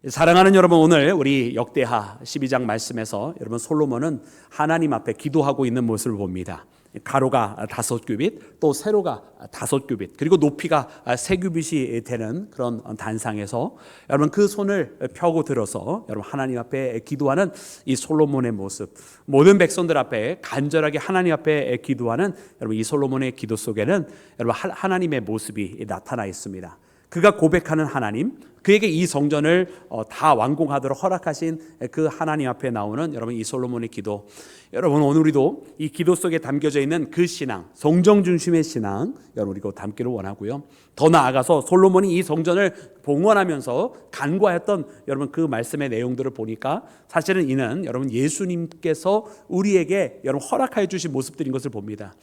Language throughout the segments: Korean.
사랑하는 여러분, 오늘 우리 역대하 12장 말씀에서 여러분 솔로몬은 하나님 앞에 기도하고 있는 모습을 봅니다. 가로가 5규빗, 또 세로가 5규빗, 그리고 높이가 3규빗이 되는 그런 단상에서 여러분 그 손을 펴고 들어서 여러분 하나님 앞에 기도하는 이 솔로몬의 모습, 모든 백성들 앞에 간절하게 하나님 앞에 기도하는 여러분 이 솔로몬의 기도 속에는 여러분 하나님의 모습이 나타나 있습니다. 그가 고백하는 하나님, 그에게 이 성전을 다 완공하도록 허락하신 그 하나님 앞에 나오는 여러분 이 솔로몬의 기도. 여러분 오늘 우리도 이 기도 속에 담겨져 있는 그 신앙, 성전 중심의 신앙 여러분 우리가 담기를 원하고요. 더 나아가서 솔로몬이 이 성전을 봉헌하면서 간구하였던 여러분 그 말씀의 내용들을 보니까 사실은 이는 여러분 예수님께서 우리에게 여러분 허락하여 주신 모습들인 것을 봅니다.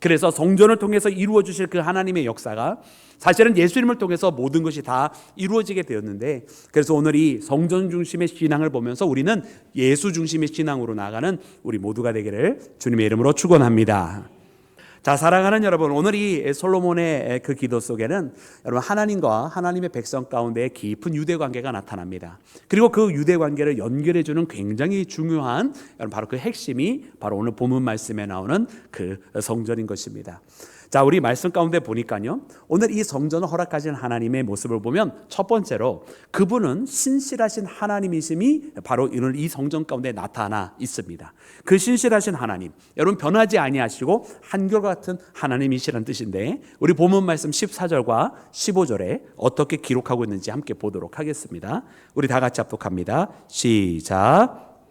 그래서 성전을 통해서 이루어 주실 그 하나님의 역사가 사실은 예수님을 통해서 모든 것이 다 이루어지게 되었는데, 그래서 오늘 이 성전 중심의 신앙을 보면서 우리는 예수 중심의 신앙으로 나아가는 우리 모두가 되기를 주님의 이름으로 축원합니다. 자, 사랑하는 여러분, 오늘 이 솔로몬의 그 기도 속에는 여러분 하나님과 하나님의 백성 가운데 깊은 유대 관계가 나타납니다. 그리고 그 유대 관계를 연결해 주는 굉장히 중요한 여러분 바로 그 핵심이 바로 오늘 본문 말씀에 나오는 그 성전인 것입니다. 자, 우리 말씀 가운데 보니까요, 오늘 이 성전을 허락하신 하나님의 모습을 보면 첫 번째로 그분은 신실하신 하나님이심이 바로 오늘 이 성전 가운데 나타나 있습니다. 그 신실하신 하나님, 여러분 변하지 아니하시고 한결같은 하나님이시라는 뜻인데, 우리 본문 말씀 14절과 15절에 어떻게 기록하고 있는지 함께 보도록 하겠습니다. 우리 다 같이 합독합니다. 시작.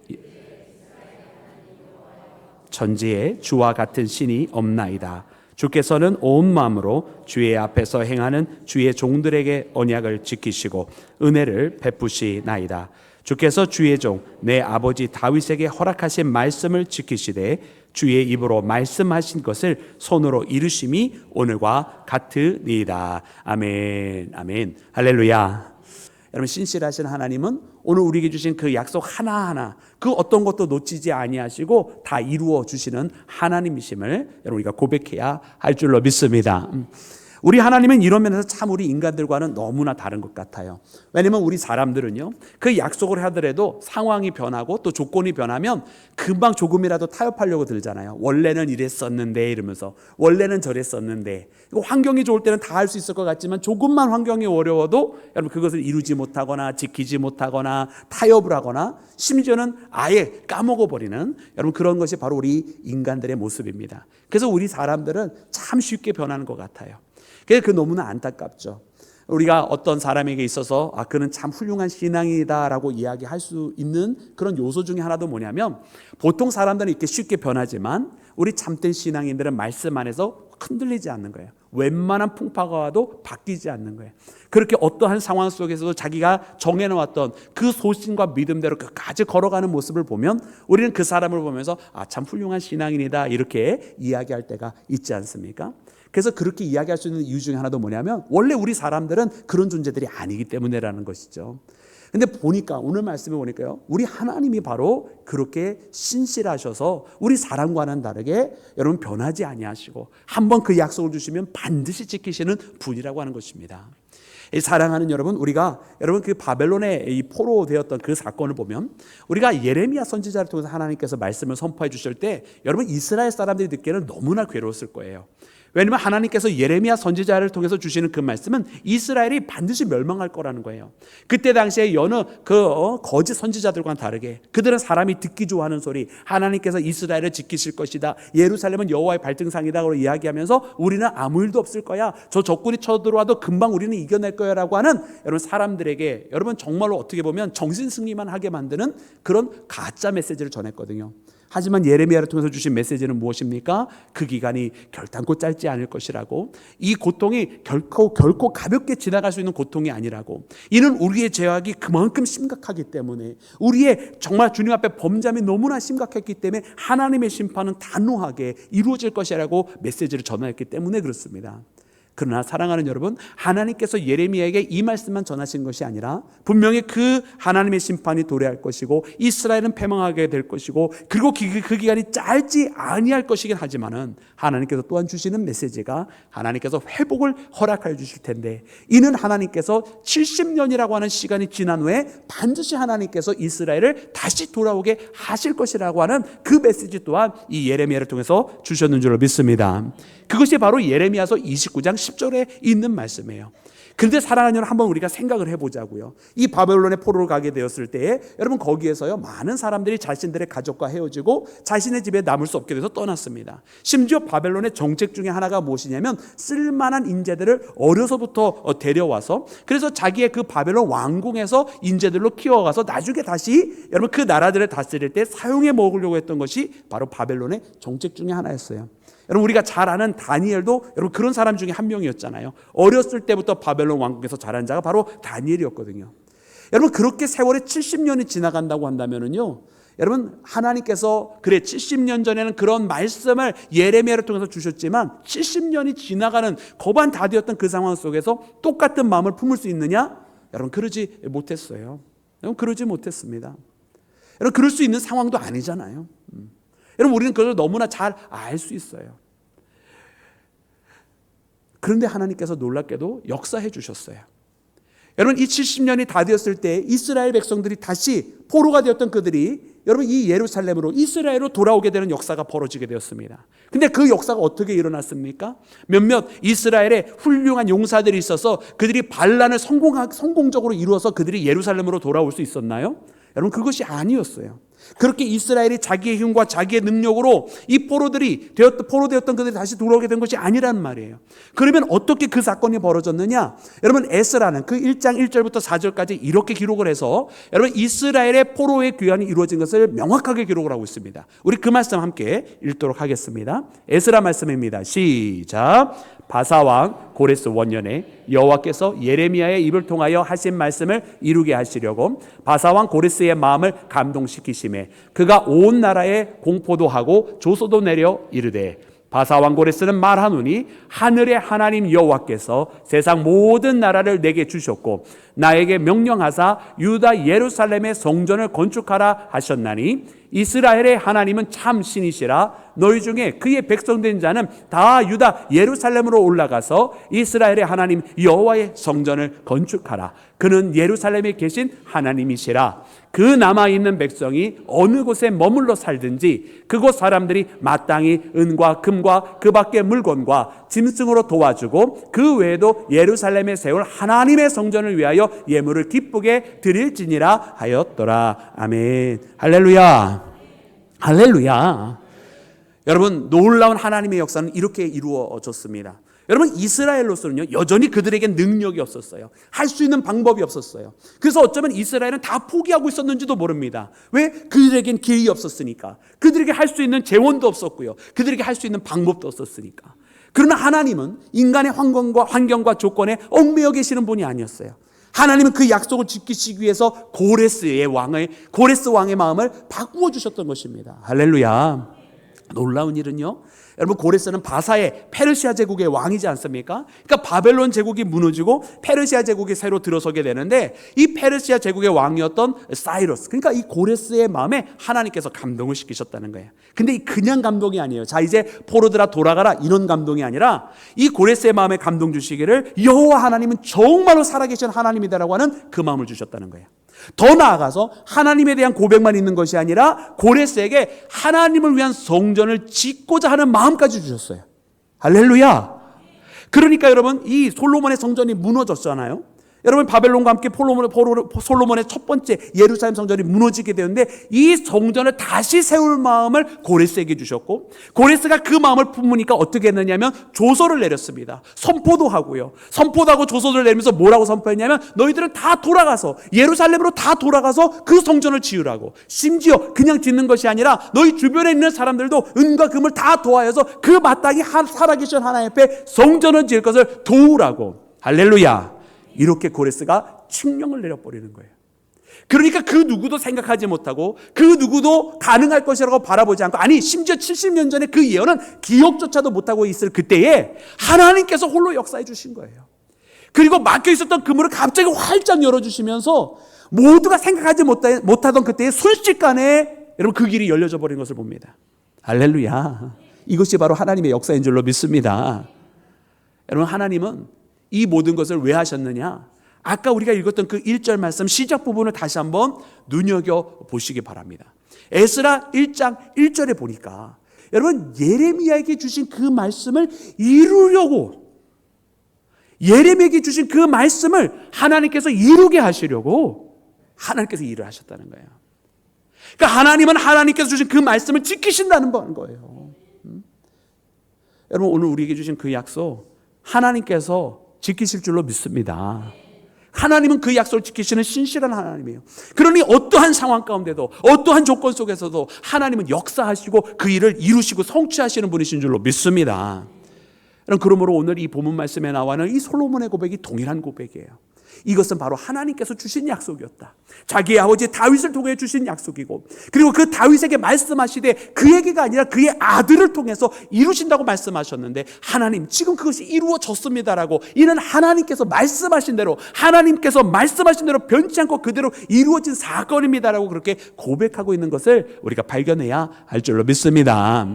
전지에 주와 같은 신이 없나이다. 주께서는 온 마음으로 주의 앞에서 행하는 주의 종들에게 언약을 지키시고 은혜를 베푸시나이다. 주께서 주의 종 내 아버지 다윗에게 허락하신 말씀을 지키시되 주의 입으로 말씀하신 것을 손으로 이루심이 오늘과 같으니이다. 아멘, 아멘, 할렐루야. 여러분 신실하신 하나님은 오늘 우리에게 주신 그 약속 하나하나 그 어떤 것도 놓치지 아니하시고 다 이루어 주시는 하나님이심을 여러분 우리가 고백해야 할 줄로 믿습니다. 우리 하나님은 이런 면에서 참 우리 인간들과는 너무나 다른 것 같아요. 왜냐면 우리 사람들은요, 그 약속을 하더라도 상황이 변하고 또 조건이 변하면 금방 조금이라도 타협하려고 들잖아요. 원래는 이랬었는데 이러면서, 원래는 저랬었는데, 환경이 좋을 때는 다 할 수 있을 것 같지만 조금만 환경이 어려워도 여러분 그것을 이루지 못하거나 지키지 못하거나 타협을 하거나 심지어는 아예 까먹어버리는 여러분 그런 것이 바로 우리 인간들의 모습입니다. 그래서 우리 사람들은 참 쉽게 변하는 것 같아요. 그게 너무나 안타깝죠. 우리가 어떤 사람에게 있어서 그는 참 훌륭한 신앙이다라고 이야기할 수 있는 그런 요소 중에 하나도 뭐냐면, 보통 사람들은 이렇게 쉽게 변하지만 우리 참된 신앙인들은 말씀 안에서 흔들리지 않는 거예요. 웬만한 풍파가 와도 바뀌지 않는 거예요. 그렇게 어떠한 상황 속에서도 자기가 정해놓았던 그 소신과 믿음대로 끝까지 걸어가는 모습을 보면 우리는 그 사람을 보면서 참 훌륭한 신앙인이다 이렇게 이야기할 때가 있지 않습니까? 그래서 그렇게 이야기할 수 있는 이유 중에 하나도 뭐냐면 원래 우리 사람들은 그런 존재들이 아니기 때문에라는 것이죠. 근데 보니까 오늘 말씀에 보니까요, 우리 하나님이 바로 그렇게 신실하셔서 우리 사람과는 다르게 여러분 변하지 아니하시고 한번 그 약속을 주시면 반드시 지키시는 분이라고 하는 것입니다. 사랑하는 여러분, 우리가 여러분 그 바벨론에 이 포로되었던 그 사건을 보면 우리가 예레미야 선지자를 통해서 하나님께서 말씀을 선포해 주실 때 여러분 이스라엘 사람들이 듣기에는 너무나 괴로웠을 거예요. 왜냐하면 하나님께서 예레미야 선지자를 통해서 주시는 그 말씀은 이스라엘이 반드시 멸망할 거라는 거예요. 그때 당시에 여느 거짓 선지자들과는 다르게 그들은 사람이 듣기 좋아하는 소리, 하나님께서 이스라엘을 지키실 것이다, 예루살렘은 여호와의 발등상이다 고 이야기하면서 우리는 아무 일도 없을 거야, 저 적군이 쳐들어와도 금방 우리는 이겨낼 거야 라고 하는 여러분 사람들에게 여러분 정말로 어떻게 보면 정신승리만 하게 만드는 그런 가짜 메시지를 전했거든요. 하지만 예레미야를 통해서 주신 메시지는 무엇입니까? 그 기간이 결단코 짧지 않을 것이라고, 이 고통이 결코 가볍게 지나갈 수 있는 고통이 아니라고, 이는 우리의 죄악이 그만큼 심각하기 때문에, 우리의 정말 주님 앞에 범죄함이 너무나 심각했기 때문에 하나님의 심판은 단호하게 이루어질 것이라고 메시지를 전하였기 때문에 그렇습니다. 그러나 사랑하는 여러분, 하나님께서 예레미야에게 이 말씀만 전하신 것이 아니라 분명히 그 하나님의 심판이 도래할 것이고 이스라엘은 패망하게 될 것이고 그리고 그 기간이 짧지 아니할 것이긴 하지만은 하나님께서 또한 주시는 메시지가 하나님께서 회복을 허락해 주실 텐데, 이는 하나님께서 70년이라고 하는 시간이 지난 후에 반드시 하나님께서 이스라엘을 다시 돌아오게 하실 것이라고 하는 그 메시지 또한 이 예레미야를 통해서 주셨는 줄로 믿습니다. 그것이 바로 예레미야서 29장 10절에 있는 말씀이에요. 그런데 사랑하는 여러분, 한번 우리가 생각을 해보자고요. 이 바벨론의 포로를 가게 되었을 때에 여러분, 거기에서요 많은 사람들이 자신들의 가족과 헤어지고 자신의 집에 남을 수 없게 돼서 떠났습니다. 심지어 바벨론의 정책 중에 하나가 무엇이냐면 쓸만한 인재들을 어려서부터 데려와서 그래서 자기의 그 바벨론 왕궁에서 인재들로 키워가서 나중에 다시 여러분 그 나라들을 다스릴 때 사용해 먹으려고 했던 것이 바로 바벨론의 정책 중에 하나였어요. 여러분, 우리가 잘 아는 다니엘도 여러분 그런 사람 중에 한 명이었잖아요. 어렸을 때부터 바벨론 왕국에서 자란 자가 바로 다니엘이었거든요. 여러분, 그렇게 세월이 70년이 지나간다고 한다면은요, 여러분, 하나님께서 그래 70년 전에는 그런 말씀을 예레미야를 통해서 주셨지만 70년이 지나가는 거반 다 되었던 그 상황 속에서 똑같은 마음을 품을 수 있느냐? 여러분, 그러지 못했어요. 여러분, 그러지 못했습니다. 여러분, 그럴 수 있는 상황도 아니잖아요. 여러분, 우리는 그걸 너무나 잘 알 수 있어요. 그런데 하나님께서 놀랍게도 역사해 주셨어요. 여러분, 이 70년이 다 되었을 때 이스라엘 백성들이 다시 포로가 되었던 그들이 여러분 이 예루살렘으로 이스라엘로 돌아오게 되는 역사가 벌어지게 되었습니다. 근데 그 역사가 어떻게 일어났습니까? 몇몇 이스라엘의 훌륭한 용사들이 있어서 그들이 반란을 성공적으로 이루어서 그들이 예루살렘으로 돌아올 수 있었나요? 여러분, 그것이 아니었어요. 그렇게 이스라엘이 자기의 힘과 자기의 능력으로 이 포로 되었던 그들이 다시 돌아오게 된 것이 아니라는 말이에요. 그러면 어떻게 그 사건이 벌어졌느냐? 여러분, 에스라는 그 1장 1절부터 4절까지 이렇게 기록을 해서 여러분 이스라엘의 포로의 귀환이 이루어진 것을 명확하게 기록을 하고 있습니다. 우리 그 말씀 함께 읽도록 하겠습니다. 에스라 말씀입니다. 시작. 바사왕 고레스 원년에 여호와께서 예레미야의 입을 통하여 하신 말씀을 이루게 하시려고 바사왕 고레스의 마음을 감동시키시매 그가 온 나라에 공포도 하고 조소도 내려 이르되, 바사왕 고레스는 말하노니 하늘의 하나님 여호와께서 세상 모든 나라를 내게 주셨고 나에게 명령하사 유다 예루살렘의 성전을 건축하라 하셨나니 이스라엘의 하나님은 참 신이시라. 너희 중에 그의 백성된 자는 다 유다 예루살렘으로 올라가서 이스라엘의 하나님 여호와의 성전을 건축하라. 그는 예루살렘에 계신 하나님이시라. 그 남아있는 백성이 어느 곳에 머물러 살든지 그곳 사람들이 마땅히 은과 금과 그 밖의 물건과 짐승으로 도와주고 그 외에도 예루살렘에 세울 하나님의 성전을 위하여 예물을 기쁘게 드릴지니라 하였더라. 아멘. 할렐루야. 할렐루야. 여러분, 놀라운 하나님의 역사는 이렇게 이루어졌습니다. 여러분, 이스라엘로서는요 여전히 그들에게 능력이 없었어요. 할 수 있는 방법이 없었어요. 그래서 어쩌면 이스라엘은 다 포기하고 있었는지도 모릅니다. 왜? 그들에겐 길이 없었으니까. 그들에게 할 수 있는 재원도 없었고요. 그들에게 할 수 있는 방법도 없었으니까. 그러나 하나님은 인간의 환경과 조건에 얽매여 계시는 분이 아니었어요. 하나님은 그 약속을 지키시기 위해서 고레스 왕의 마음을 바꾸어 주셨던 것입니다. 할렐루야. 놀라운 일은요, 여러분, 고레스는 바사의 페르시아 제국의 왕이지 않습니까? 그러니까 바벨론 제국이 무너지고 페르시아 제국이 새로 들어서게 되는데 이 페르시아 제국의 왕이었던 사이러스, 그러니까 이 고레스의 마음에 하나님께서 감동을 시키셨다는 거예요. 근데 그냥 감동이 아니에요. 자, 이제 포로들아 돌아가라, 이런 감동이 아니라 이 고레스의 마음에 감동 주시기를 여호와 하나님은 정말로 살아계신 하나님이다라고 하는 그 마음을 주셨다는 거예요. 더 나아가서 하나님에 대한 고백만 있는 것이 아니라 고레스에게 하나님을 위한 성전을 짓고자 하는 마음까지 주셨어요. 할렐루야. 그러니까 여러분, 이 솔로몬의 성전이 무너졌잖아요. 여러분, 바벨론과 함께 솔로몬의 첫 번째 예루살렘 성전이 무너지게 되는데 이 성전을 다시 세울 마음을 고레스에게 주셨고, 고레스가 그 마음을 품으니까 어떻게 했느냐면 조서를 내렸습니다. 선포도 하고요. 선포도 하고 조서를 내리면서 뭐라고 선포했냐면 너희들은 다 돌아가서 예루살렘으로 다 돌아가서 그 성전을 지으라고. 심지어 그냥 짓는 것이 아니라 너희 주변에 있는 사람들도 은과 금을 다 도하여서 그 마땅히 살아계신 하나님 앞에 성전을 지을 것을 도우라고. 할렐루야. 이렇게 고레스가 칙령을 내려버리는 거예요. 그러니까 그 누구도 생각하지 못하고 그 누구도 가능할 것이라고 바라보지 않고, 아니 심지어 70년 전에 그 예언은 기억조차도 못하고 있을 그때에 하나님께서 홀로 역사해 주신 거예요. 그리고 막혀 있었던 그 문을 갑자기 활짝 열어주시면서 모두가 생각하지 못하던 그때의 순식간에 여러분 그 길이 열려져 버린 것을 봅니다. 할렐루야. 이것이 바로 하나님의 역사인 줄로 믿습니다. 여러분, 하나님은 이 모든 것을 왜 하셨느냐? 아까 우리가 읽었던 그 1절 말씀 시작 부분을 다시 한번 눈여겨보시기 바랍니다. 에스라 1장 1절에 보니까 여러분, 예레미야에게 주신 그 말씀을 이루려고, 예레미야에게 주신 그 말씀을 하나님께서 이루게 하시려고 하나님께서 일을 하셨다는 거예요. 그러니까 하나님은 하나님께서 주신 그 말씀을 지키신다는 거예요. 여러분, 오늘 우리에게 주신 그 약속 하나님께서 지키실 줄로 믿습니다. 하나님은 그 약속을 지키시는 신실한 하나님이에요. 그러니 어떠한 상황 가운데도, 어떠한 조건 속에서도 하나님은 역사하시고 그 일을 이루시고 성취하시는 분이신 줄로 믿습니다. 그러므로 오늘 이 본문 말씀에 나와는 이 솔로몬의 고백이 동일한 고백이에요. 이것은 바로 하나님께서 주신 약속이었다. 자기의 아버지 다윗을 통해 주신 약속이고, 그리고 그 다윗에게 말씀하시되 그에게가 아니라 그의 아들을 통해서 이루신다고 말씀하셨는데, 하나님 지금 그것이 이루어졌습니다라고, 이는 하나님께서 말씀하신 대로, 하나님께서 말씀하신 대로 변치 않고 그대로 이루어진 사건입니다라고 그렇게 고백하고 있는 것을 우리가 발견해야 할 줄로 믿습니다.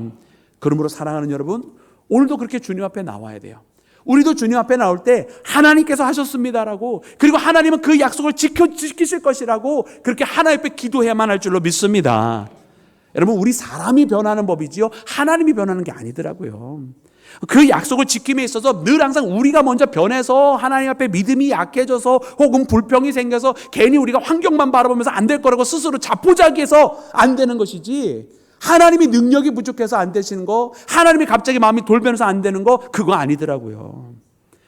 그러므로 사랑하는 여러분, 오늘도 그렇게 주님 앞에 나와야 돼요. 우리도 주님 앞에 나올 때 하나님께서 하셨습니다라고, 그리고 하나님은 그 약속을 지키실 것이라고 그렇게 하나님 앞에 기도해야만 할 줄로 믿습니다. 여러분, 우리 사람이 변하는 법이지요, 하나님이 변하는 게 아니더라고요. 그 약속을 지킴에 있어서 늘 항상 우리가 먼저 변해서 하나님 앞에 믿음이 약해져서 혹은 불평이 생겨서 괜히 우리가 환경만 바라보면서 안 될 거라고 스스로 자포자기해서 안 되는 것이지, 하나님이 능력이 부족해서 안 되시는 거, 하나님이 갑자기 마음이 돌변해서 안 되는 거, 그거 아니더라고요.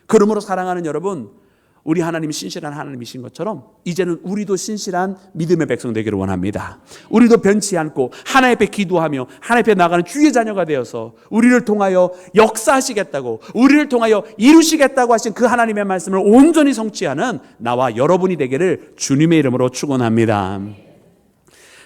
그러므로 사랑하는 여러분, 우리 하나님이 신실한 하나님이신 것처럼 이제는 우리도 신실한 믿음의 백성 되기를 원합니다. 우리도 변치 않고 하나님 앞에 기도하며 하나님 앞에 나가는 주의 자녀가 되어서 우리를 통하여 역사하시겠다고, 우리를 통하여 이루시겠다고 하신 그 하나님의 말씀을 온전히 성취하는 나와 여러분이 되기를 주님의 이름으로 축원합니다.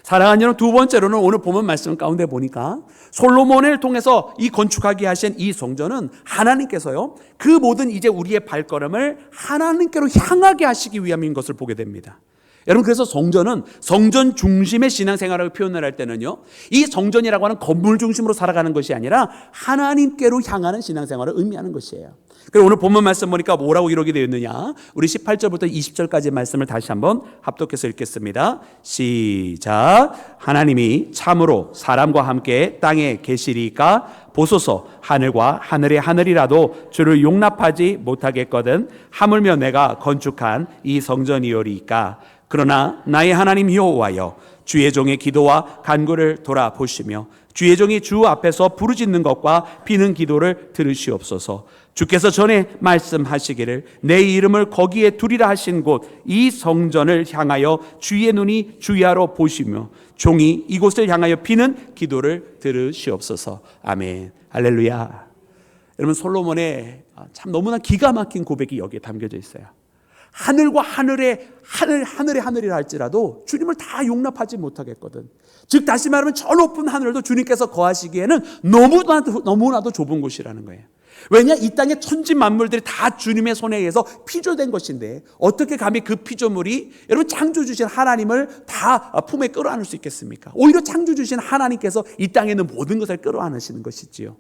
사랑하는 여러분, 두 번째로는 오늘 본문 말씀 가운데 보니까 솔로몬을 통해서 이 건축하게 하신 이 성전은 하나님께서요, 그 모든 이제 우리의 발걸음을 하나님께로 향하게 하시기 위함인 것을 보게 됩니다. 여러분, 그래서 성전은 성전 중심의 신앙생활을 표현을 할 때는요, 이 성전이라고 하는 건물 중심으로 살아가는 것이 아니라 하나님께로 향하는 신앙생활을 의미하는 것이에요. 그리고 오늘 본문 말씀 보니까 뭐라고 기록이 되어 있느냐, 우리 18절부터 20절까지 말씀을 다시 한번 합독해서 읽겠습니다. 시작. 하나님이 참으로 사람과 함께 땅에 계시리까 보소서, 하늘과 하늘의 하늘이라도 주를 용납하지 못하겠거든 하물며 내가 건축한 이 성전이오리이까. 그러나 나의 하나님 여호와여, 주의 종의 기도와 간구를 돌아보시며 주의 종이 주 앞에서 부르짖는 것과 비는 기도를 들으시옵소서. 주께서 전에 말씀하시기를 내 이름을 거기에 두리라 하신 곳 이 성전을 향하여 주의 눈이 주야로 보시며 종이 이곳을 향하여 비는 기도를 들으시옵소서. 아멘. 할렐루야. 여러분, 솔로몬의 참 너무나 기가 막힌 고백이 여기에 담겨져 있어요. 하늘과 하늘의 하늘이라 할지라도 주님을 다 용납하지 못하겠거든. 즉 다시 말하면 저 높은 하늘도 주님께서 거하시기에는 너무나도 좁은 곳이라는 거예요. 왜냐, 이 땅의 천지 만물들이 다 주님의 손에 의해서 피조된 것인데 어떻게 감히 그 피조물이 여러분 창조 주신 하나님을 다 품에 끌어안을 수 있겠습니까? 오히려 창조 주신 하나님께서 이 땅에 있는 모든 것을 끌어안으시는 것이지요.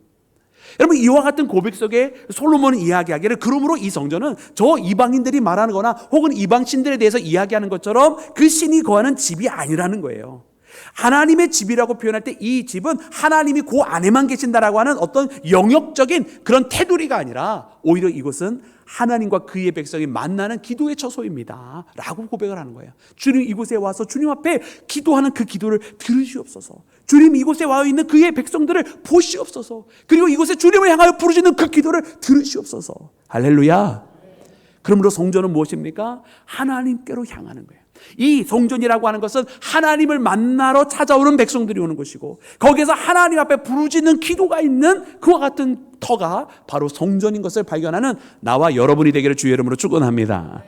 여러분, 이와 같은 고백 속에 솔로몬은 이야기하기를, 그러므로 이 성전은 저 이방인들이 말하는 거나 혹은 이방신들에 대해서 이야기하는 것처럼 그 신이 거하는 집이 아니라는 거예요. 하나님의 집이라고 표현할 때 이 집은 하나님이 그 안에만 계신다라고 하는 어떤 영역적인 그런 테두리가 아니라 오히려 이곳은 하나님과 그의 백성이 만나는 기도의 처소입니다 라고 고백을 하는 거예요. 주님, 이곳에 와서 주님 앞에 기도하는 그 기도를 들으시옵소서. 주님, 이곳에 와 있는 그의 백성들을 보시옵소서. 그리고 이곳에 주님을 향하여 부르짖는 그 기도를 들으시옵소서. 할렐루야. 그러므로 성전은 무엇입니까? 하나님께로 향하는 거예요. 이 성전이라고 하는 것은 하나님을 만나러 찾아오는 백성들이 오는 것이고, 거기에서 하나님 앞에 부르짖는 기도가 있는 그와 같은 터가 바로 성전인 것을 발견하는 나와 여러분이 되기를 주의 이름으로 축원합니다.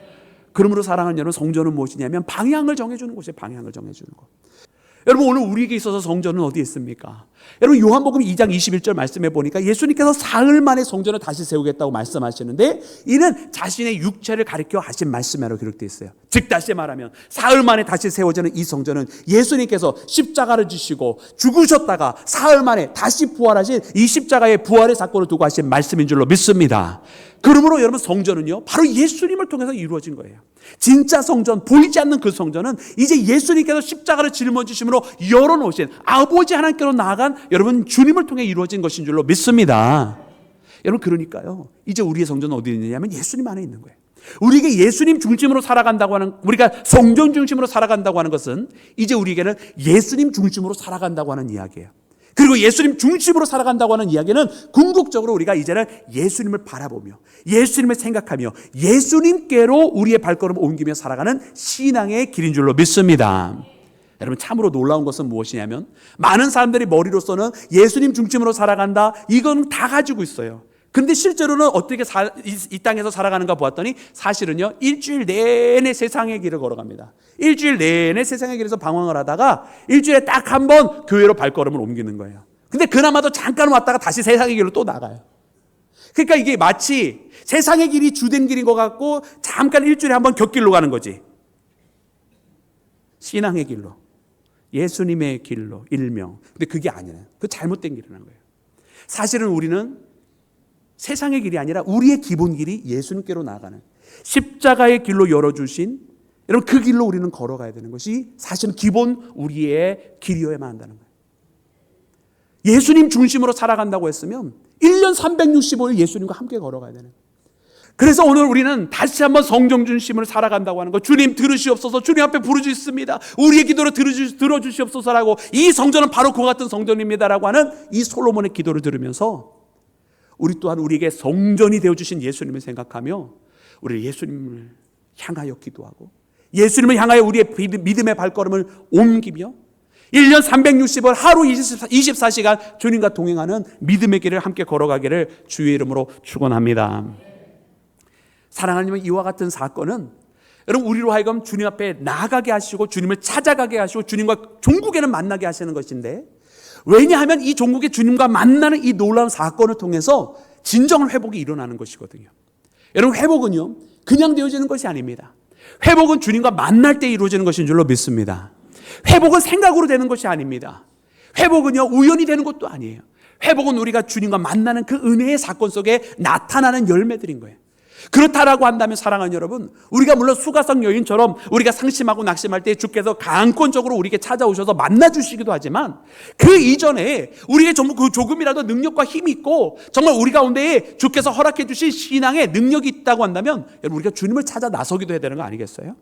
그러므로 사랑하는 여러분, 성전은 무엇이냐면 방향을 정해주는 곳이에요. 방향을 정해주는 곳. 여러분, 오늘 우리에게 있어서 성전은 어디에 있습니까? 여러분, 요한복음 2장 21절 말씀해 보니까 예수님께서 사흘 만에 성전을 다시 세우겠다고 말씀하시는데, 이는 자신의 육체를 가리켜 하신 말씀으로 기록되어 있어요. 즉 다시 말하면 사흘 만에 다시 세워지는 이 성전은 예수님께서 십자가를 지시고 죽으셨다가 사흘 만에 다시 부활하신 이 십자가의 부활의 사건을 두고 하신 말씀인 줄로 믿습니다. 그러므로 여러분, 성전은요 바로 예수님을 통해서 이루어진 거예요. 진짜 성전, 보이지 않는 그 성전은 이제 예수님께서 십자가를 짊어지심으로 열어놓으신 아버지 하나님께로 나아간 여러분 주님을 통해 이루어진 것인 줄로 믿습니다. 여러분, 그러니까요 이제 우리의 성전은 어디 있느냐면 예수님 안에 있는 거예요. 우리에게 예수님 중심으로 살아간다고 하는, 우리가 성전 중심으로 살아간다고 하는 것은 이제 우리에게는 예수님 중심으로 살아간다고 하는 이야기예요. 그리고 예수님 중심으로 살아간다고 하는 이야기는 궁극적으로 우리가 이제는 예수님을 바라보며 예수님을 생각하며 예수님께로 우리의 발걸음을 옮기며 살아가는 신앙의 길인 줄로 믿습니다. 여러분, 참으로 놀라운 것은 무엇이냐면 많은 사람들이 머리로서는 예수님 중심으로 살아간다, 이건 다 가지고 있어요. 근데 실제로는 어떻게 이 땅에서 살아가는가 보았더니 사실은요 일주일 내내 세상의 길을 걸어갑니다. 일주일 내내 세상의 길에서 방황을 하다가 일주일에 딱 한 번 교회로 발걸음을 옮기는 거예요. 근데 그나마도 잠깐 왔다가 다시 세상의 길로 또 나가요. 그러니까 이게 마치 세상의 길이 주된 길인 것 같고 잠깐 일주일에 한 번 곁길로 가는 거지. 신앙의 길로, 예수님의 길로, 일명. 근데 그게 아니에요. 그 잘못된 길이라는 거예요. 사실은 우리는 세상의 길이 아니라 우리의 기본 길이 예수님께로 나아가는 십자가의 길로 열어주신, 여러분, 그 길로 우리는 걸어가야 되는 것이 사실은 기본 우리의 길이어야만 한다는 거예요. 예수님 중심으로 살아간다고 했으면 1년 365일 예수님과 함께 걸어가야 되는 거예요. 그래서 오늘 우리는 다시 한번 성령 중심으로 살아간다고 하는 거, 주님 들으시옵소서, 주님 앞에 부르짖습니다, 우리의 기도를 들어주시옵소서라고, 이 성전은 바로 그와 같은 성전입니다라고 하는 이 솔로몬의 기도를 들으면서 우리 또한 우리에게 성전이 되어주신 예수님을 생각하며 우리 예수님을 향하여 기도하고 예수님을 향하여 우리의 믿음의 발걸음을 옮기며 1년 360일 하루 24시간 주님과 동행하는 믿음의 길을 함께 걸어가기를 주의 이름으로 축원합니다. 사랑하는 이와 같은 사건은 여러분 우리로 하여금 주님 앞에 나아가게 하시고 주님을 찾아가게 하시고 주님과 종국에는 만나게 하시는 것인데, 왜냐하면 이 종국의 주님과 만나는 이 놀라운 사건을 통해서 진정한 회복이 일어나는 것이거든요. 여러분, 회복은요 그냥 되어지는 것이 아닙니다. 회복은 주님과 만날 때 이루어지는 것인 줄로 믿습니다. 회복은 생각으로 되는 것이 아닙니다. 회복은요 우연히 되는 것도 아니에요. 회복은 우리가 주님과 만나는 그 은혜의 사건 속에 나타나는 열매들인 거예요. 그렇다라고 한다면 사랑하는 여러분, 우리가 물론 수가성 여인처럼 우리가 상심하고 낙심할 때 주께서 강권적으로 우리에게 찾아오셔서 만나주시기도 하지만, 그 이전에 우리에게 조금이라도 능력과 힘이 있고 정말 우리 가운데에 주께서 허락해 주신 신앙의 능력이 있다고 한다면 여러분, 우리가 주님을 찾아 나서기도 해야 되는 거 아니겠어요?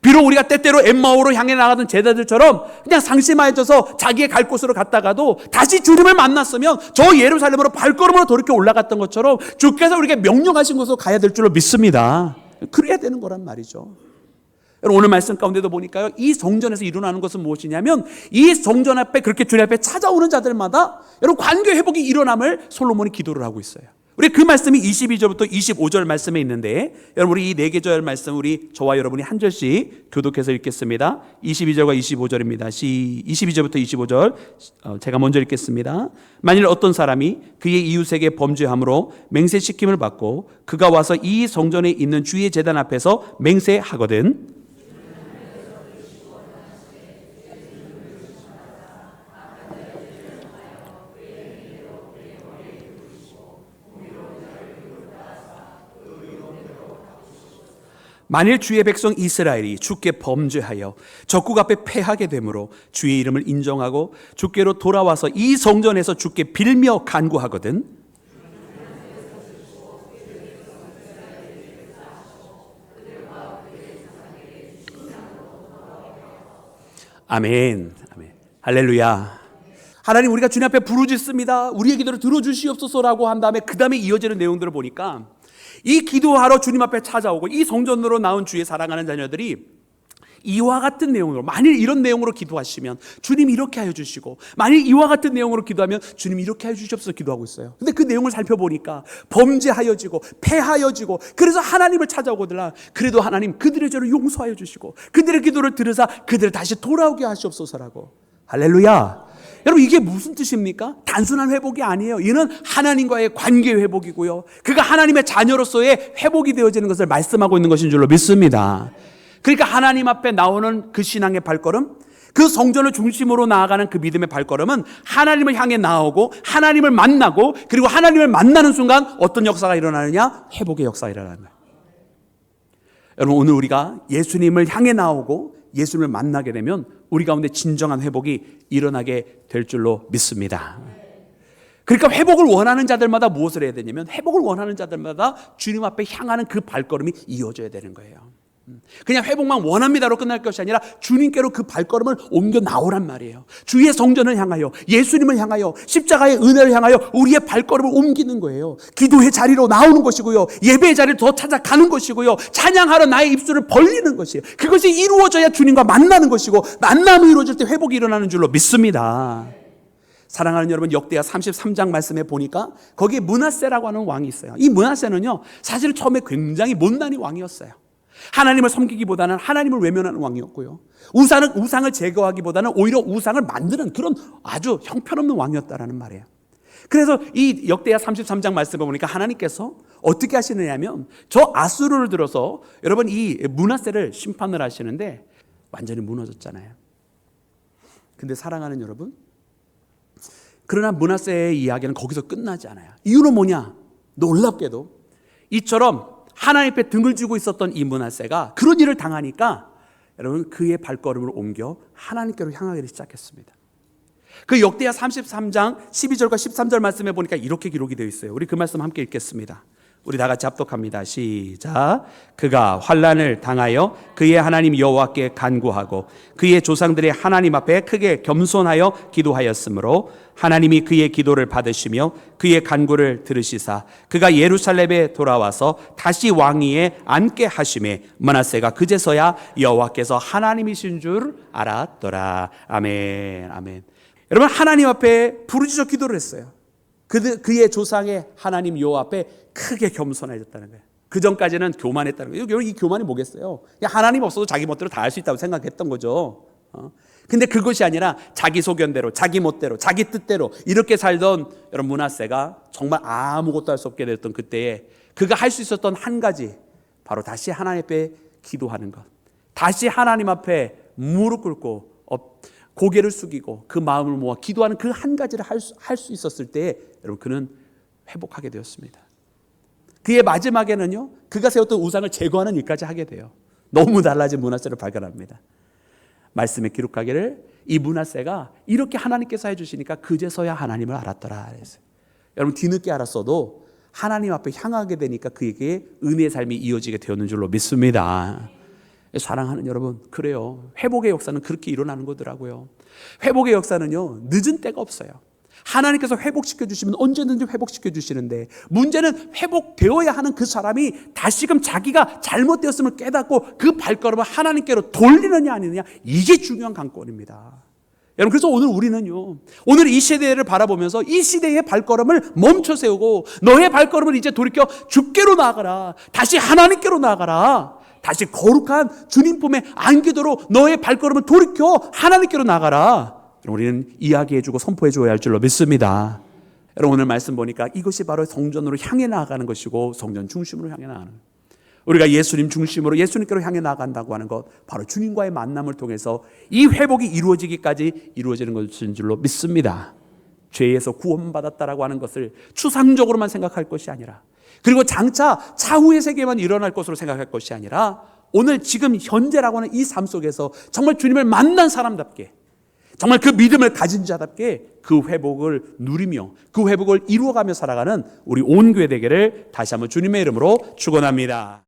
비록 우리가 때때로 엠마오로 향해 나가던 제자들처럼 그냥 상심하여져서 자기의 갈 곳으로 갔다가도 다시 주님을 만났으면 저 예루살렘으로 발걸음으로 돌이켜 올라갔던 것처럼 주께서 우리에게 명령하신 곳으로 가야 될 줄로 믿습니다. 그래야 되는 거란 말이죠. 여러분, 오늘 말씀 가운데도 보니까요, 이 성전에서 일어나는 것은 무엇이냐면 이 성전 앞에 그렇게 주님 앞에 찾아오는 자들마다 여러분 관계 회복이 일어남을 솔로몬이 기도를 하고 있어요. 우리 그 말씀이 22절부터 25절 말씀에 있는데, 여러분 우리 이 4계절 말씀 우리 저와 여러분이 한 절씩 교독해서 읽겠습니다. 22절과 25절입니다. 22절부터 25절 제가 먼저 읽겠습니다. 만일 어떤 사람이 그의 이웃에게 범죄함으로 맹세시킴을 받고 그가 와서 이 성전에 있는 주의 제단 앞에서 맹세하거든 만일 주의 백성 이스라엘이 주께 범죄하여 적국 앞에 패하게 되므로 주의 이름을 인정하고 주께로 돌아와서 이 성전에서 주께 빌며 간구하거든 아멘. 아멘. 할렐루야. 하나님, 우리가 주님 앞에 부르짖습니다, 우리의 기도를 들어주시옵소서라고 한 다음에 그 다음에 이어지는 내용들을 보니까 이 기도하러 주님 앞에 찾아오고 이 성전으로 나온 주의 사랑하는 자녀들이 이와 같은 내용으로, 만일 이런 내용으로 기도하시면 주님 이렇게 하여 주시고, 만일 이와 같은 내용으로 기도하면 주님 이렇게 하여 주시옵소서 기도하고 있어요. 근데 그 내용을 살펴보니까 범죄하여지고 패하여지고, 그래서 하나님을 찾아오거들라. 그래도 하나님 그들의 죄를 용서하여 주시고 그들의 기도를 들으사 그들을 다시 돌아오게 하시옵소서라고. 할렐루야. 여러분, 이게 무슨 뜻입니까? 단순한 회복이 아니에요. 이는 하나님과의 관계 회복이고요, 그가 하나님의 자녀로서의 회복이 되어지는 것을 말씀하고 있는 것인 줄로 믿습니다. 그러니까 하나님 앞에 나오는 그 신앙의 발걸음, 그 성전을 중심으로 나아가는 그 믿음의 발걸음은 하나님을 향해 나오고 하나님을 만나고, 그리고 하나님을 만나는 순간 어떤 역사가 일어나느냐? 회복의 역사가 일어나는 거예요. 여러분, 오늘 우리가 예수님을 향해 나오고 예수님을 만나게 되면 우리 가운데 진정한 회복이 일어나게 될 줄로 믿습니다. 그러니까 회복을 원하는 자들마다 무엇을 해야 되냐면, 회복을 원하는 자들마다 주님 앞에 향하는 그 발걸음이 이어져야 되는 거예요. 그냥 회복만 원합니다로 끝날 것이 아니라 주님께로 그 발걸음을 옮겨 나오란 말이에요. 주의 성전을 향하여, 예수님을 향하여, 십자가의 은혜를 향하여 우리의 발걸음을 옮기는 거예요. 기도의 자리로 나오는 것이고요, 예배의 자리를 더 찾아가는 것이고요, 찬양하러 나의 입술을 벌리는 것이에요. 그것이 이루어져야 주님과 만나는 것이고, 만남이 이루어질 때 회복이 일어나는 줄로 믿습니다. 사랑하는 여러분, 역대하 33장 말씀에 보니까 거기에 므낫세라고 하는 왕이 있어요. 이 므낫세는요, 사실 처음에 굉장히 못난이 왕이었어요. 하나님을 섬기기보다는 하나님을 외면하는 왕이었고요, 우상을 제거하기보다는 오히려 우상을 만드는 그런 아주 형편없는 왕이었다라는 말이에요. 그래서 이 역대하 33장 말씀을 보니까 하나님께서 어떻게 하시느냐면, 저 아수르를 들어서 여러분 이 므낫세를 심판을 하시는데 완전히 무너졌잖아요. 근데 사랑하는 여러분, 그러나 므낫세의 이야기는 거기서 끝나지 않아요. 이유는 뭐냐? 놀랍게도 이처럼 하나님 앞에 등을 쥐고 있었던 이 므낫세가 그런 일을 당하니까 여러분 그의 발걸음을 옮겨 하나님께로 향하기 시작했습니다. 그 역대하 33장 12절과 13절 말씀에 보니까 이렇게 기록이 되어 있어요. 우리 그 말씀 함께 읽겠습니다. 우리 다 같이 합독합니다. 시작. 그가 환난을 당하여 그의 하나님 여호와께 간구하고 그의 조상들의 하나님 앞에 크게 겸손하여 기도하였으므로 하나님이 그의 기도를 받으시며 그의 간구를 들으시사 그가 예루살렘에 돌아와서 다시 왕위에 앉게 하심에 므낫세가 그제서야 여호와께서 하나님이신 줄 알았더라. 아멘. 아멘. 여러분, 하나님 앞에 부르짖어 기도를 했어요. 그의 조상의 하나님 여호와 앞에 크게 겸손해졌다는 거예요. 그 전까지는 교만했다는 거예요. 이 교만이 뭐겠어요? 하나님 없어도 자기 멋대로 다 할 수 있다고 생각했던 거죠. 근데 그것이 아니라 자기 소견대로, 자기 멋대로, 자기 뜻대로 이렇게 살던 여러분 므낫세가 정말 아무것도 할 수 없게 됐던 그때에 그가 할 수 있었던 한 가지, 바로 다시 하나님 앞에 기도하는 것, 다시 하나님 앞에 무릎 꿇고 고개를 숙이고 그 마음을 모아 기도하는 그 한 가지를 할 수 있었을 때 여러분 그는 회복하게 되었습니다. 그의 마지막에는요, 그가 세웠던 우상을 제거하는 일까지 하게 돼요. 너무 달라진 므낫세를 발견합니다. 말씀에 기록하기를 이 므낫세가 이렇게 하나님께서 해주시니까 그제서야 하나님을 알았더라 그랬어요. 여러분, 뒤늦게 알았어도 하나님 앞에 향하게 되니까 그에게 은혜의 삶이 이어지게 되었는 줄로 믿습니다. 사랑하는 여러분, 그래요. 회복의 역사는 그렇게 일어나는 거더라고요. 회복의 역사는요, 늦은 때가 없어요. 하나님께서 회복시켜 주시면 언제든지 회복시켜 주시는데, 문제는 회복되어야 하는 그 사람이 다시금 자기가 잘못되었음을 깨닫고 그 발걸음을 하나님께로 돌리느냐 아니느냐, 이게 중요한 관건입니다. 여러분, 그래서 오늘 우리는요, 오늘 이 시대를 바라보면서 이 시대의 발걸음을 멈춰 세우고 너의 발걸음을 이제 돌이켜 주께로 나아가라, 다시 하나님께로 나아가라, 다시 거룩한 주님 품에 안기도록 너의 발걸음을 돌이켜 하나님께로 나가라. 우리는 이야기해주고 선포해줘야 할 줄로 믿습니다. 여러분, 오늘 말씀 보니까 이것이 바로 성전으로 향해 나아가는 것이고 성전 중심으로 향해 나가는, 우리가 예수님 중심으로 예수님께로 향해 나간다고 하는 것, 바로 주님과의 만남을 통해서 이 회복이 이루어지기까지 이루어지는 것인 줄로 믿습니다. 죄에서 구원받았다라고 하는 것을 추상적으로만 생각할 것이 아니라, 그리고 장차 차후의 세계만 일어날 것으로 생각할 것이 아니라, 오늘 지금 현재라고 하는 이 삶 속에서 정말 주님을 만난 사람답게, 정말 그 믿음을 가진 자답게 그 회복을 누리며 그 회복을 이루어가며 살아가는 우리 온 교회 되기를 다시 한번 주님의 이름으로 축원합니다.